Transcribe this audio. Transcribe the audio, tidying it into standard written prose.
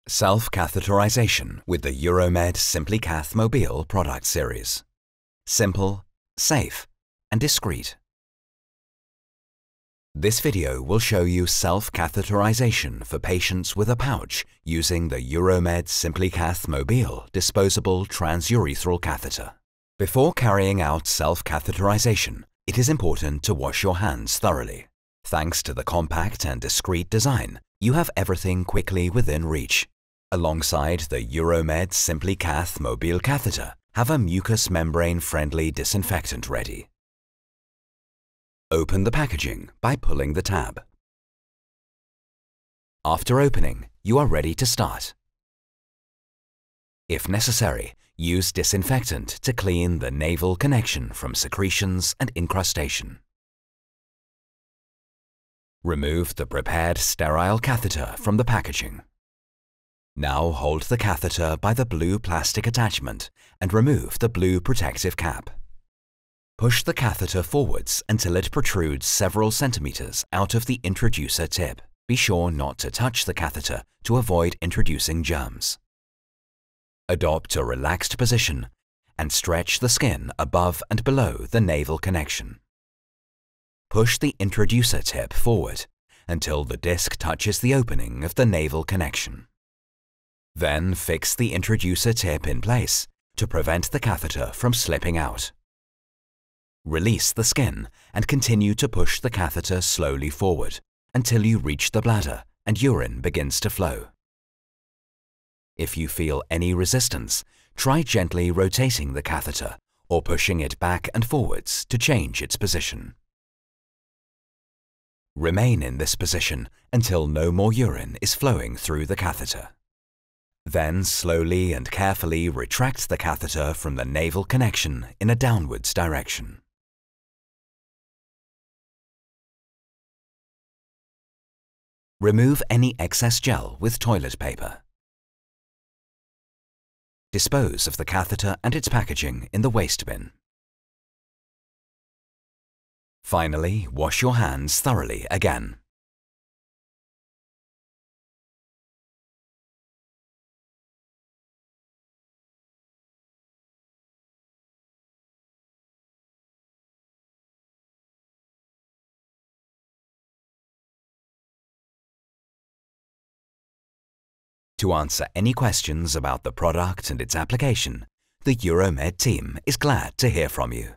Self-Catheterisation with the UROMED SIMPLYCATH mobil product series. Simple, safe, and discreet. This video will show you self-catheterisation for patients with a pouch using the UROMED SIMPLYCATH mobil disposable transurethral catheter. Before carrying out self-catheterisation, it is important to wash your hands thoroughly. Thanks to the compact and discreet design, you have everything quickly within reach. Alongside the UROMED SIMPLYCATH mobil catheter, have a mucous membrane-friendly disinfectant ready. Open the packaging by pulling the tab. After opening, you are ready to start. If necessary, use disinfectant to clean the navel connection from secretions and incrustation. Remove the prepared sterile catheter from the packaging. Now hold the catheter by the blue plastic attachment and remove the blue protective cap. Push the catheter forwards until it protrudes several centimeters out of the introducer tip. Be sure not to touch the catheter to avoid introducing germs. Adopt a relaxed position and stretch the skin above and below the navel connection. Push the introducer tip forward until the disc touches the opening of the navel connection. Then fix the introducer tip in place to prevent the catheter from slipping out. Release the skin and continue to push the catheter slowly forward until you reach the bladder and urine begins to flow. If you feel any resistance, try gently rotating the catheter or pushing it back and forwards to change its position. Remain in this position until no more urine is flowing through the catheter. Then slowly and carefully retract the catheter from the navel connection in a downwards direction. Remove any excess gel with toilet paper. Dispose of the catheter and its packaging in the waste bin. Finally, wash your hands thoroughly again. To answer any questions about the product and its application, the UROMED team is glad to hear from you.